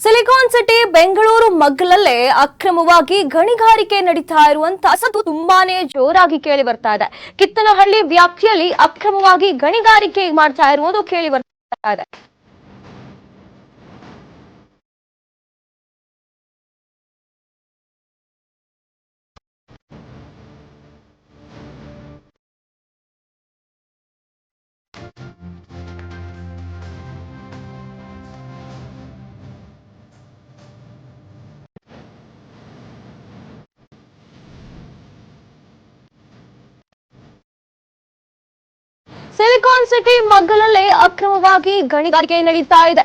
Silicon city Bengaluru ಮಗ್ಗಲಲ್ಲೇ ಅಕ್ರಮವಾಗಿ ಗಣಿಗಾರಿಕೆ ನಡೀತಾ ಇರುವಂತ ಸದ್ದು ತುಂಬಾನೇ ಜೋರಾಗಿ ಕೇಳಿ ಬರ್ತಾ ಇದೆ. ಕಿತ್ತನಹಳ್ಳಿ ವ್ಯಾಪ್ತಿಯಲ್ಲಿ ಅಕ್ರಮವಾಗಿ ಗಣಿಗಾರಿಕೆ ಮಾಡ್ತಾ ಇರುವುದು ಕೇಳಿ ಬರ್ತಾ ಇದೆ. ಸಿಲಿಕಾನ್ ಸಿಟಿ ಮಗ್ಗಲಲ್ಲೇ ಅಕ್ರಮವಾಗಿ ಗಣಿಗಾರಿಕೆ ನಡೀತಾ ಇದೆ.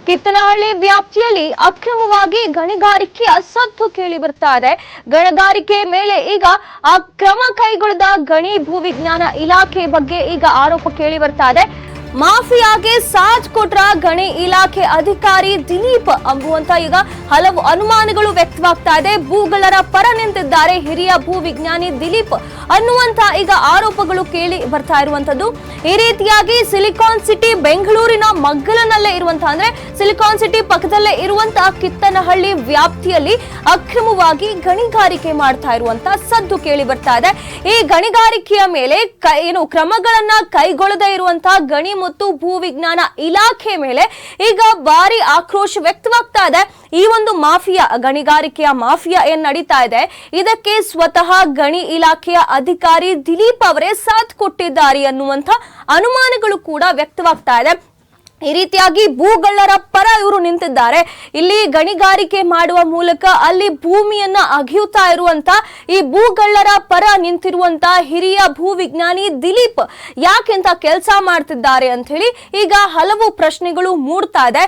ಕಿತ್ತನಹಳ್ಳಿ ವ್ಯಾಪ್ತಿಯಲ್ಲಿ ಅಕ್ರಮವಾಗಿ ಗಣಿಗಾರಿಕೆಯ ಸದ್ದು ಕೇಳಿ ಬರ್ತಾ ಇದೆ. ಗಣಿಗಾರಿಕೆ ಮೇಲೆ ಈಗ ಕ್ರಮ ಕೈಗೊಳ್ಳದ ಗಣಿ ಭೂವಿಜ್ಞಾನ ಇಲಾಖೆ ಬಗ್ಗೆ ಈಗ ಆರೋಪ ಕೇಳಿ ಬರ್ತಾ ಇದೆ. ಮಾಫಿಯಾಗೆ ಸಾಥ್ ಕೊಟ್ರ ಗಣಿ ಇಲಾಖೆ ಅಧಿಕಾರಿ ದಿಲೀಪ್ ಎಂಬುವಂತ ಈಗ ಹಲವು ಅನುಮಾನಗಳು ವ್ಯಕ್ತವಾಗ್ತಾ ಇದೆ. ಭೂಗಳರ ಪರ ನಿಂತಿದ್ದಾರೆ ಹಿರಿಯ ಭೂವಿಜ್ಞಾನಿ ದಿಲೀಪ್ ಅನ್ನುವಂತ ಈಗ ಆರೋಪಗಳು ಕೇಳಿ ಬರ್ತಾ ಇರುವಂತದ್ದು. ಈ ರೀತಿಯಾಗಿ ಸಿಲಿಕಾನ್ ಸಿಟಿ ಬೆಂಗಳೂರಿನ ಮಗ್ಗಲನಲ್ಲೇ ಇರುವಂತಹ ಅಂದ್ರೆ ಸಿಲಿಕಾನ್ ಸಿಟಿ ಪಕ್ಕದಲ್ಲೇ ಇರುವಂತಹ ಕಿತ್ತನಹಳ್ಳಿ ವ್ಯಾಪ್ತಿಯಲ್ಲಿ ಅಕ್ರಮವಾಗಿ ಗಣಿಗಾರಿಕೆ ಮಾಡ್ತಾ ಇರುವಂತ ಸದ್ದು ಕೇಳಿ ಬರ್ತಾ ಇದೆ. ಈ ಗಣಿಗಾರಿಕೆಯ ಮೇಲೆ ಕ್ರಮಗಳನ್ನ ಕೈಗೊಳ್ಳದೇ ಇರುವಂತಹ ಗಣಿ ಮತ್ತು ಭೂವಿಜ್ಞಾನ ಇಲಾಖೆ ಮೇಲೆ ಈಗ ಭಾರಿ ಆಕ್ರೋಶ ವ್ಯಕ್ತವಾಗ್ತಾ ಇದೆ. ಈ ಒಂದು ಮಾಫಿಯಾ ಗಣಿಗಾರಿಕೆಯ ಮಾಫಿಯಾ ಏನ್ ನಡೀತಾ ಇದೆ ಇದಕ್ಕೆ ಸ್ವತಃ ಗಣಿ ಇಲಾಖೆಯ ಅಧಿಕಾರಿ ದಿಲೀಪ್ ಅವರೇ ಸಾಥ್ ಕೊಟ್ಟಿದ್ದಾರೆ ಅನ್ನುವಂತ ಅನುಮಾನಗಳು ಕೂಡ ವ್ಯಕ್ತವಾಗ್ತಾ ಇದೆ. ಈ ರೀತಿಯಾಗಿ ಭೂಗಳ್ಳರ ಪರ ಇವರು ನಿಂತಿದ್ದಾರೆ. ಇಲ್ಲಿ ಗಣಿಗಾರಿಕೆ ಮಾಡುವ ಮೂಲಕ ಅಲ್ಲಿ ಭೂಮಿಯನ್ನ ಅಗೆಯುತ್ತಾ ಇರುವಂತ ಈ ಭೂಗಳ್ಳರ ಪರ ನಿಂತಿರುವಂತ ಹಿರಿಯ ಭೂವಿಜ್ಞಾನಿ ದಿಲೀಪ್ ಯಾಕೆಂತ ಕೆಲಸ ಮಾಡ್ತಿದ್ದಾರೆ ಅಂತ ಹೇಳಿ ಈಗ ಹಲವು ಪ್ರಶ್ನೆಗಳು ಮೂಡ್ತಾ ಇದೆ.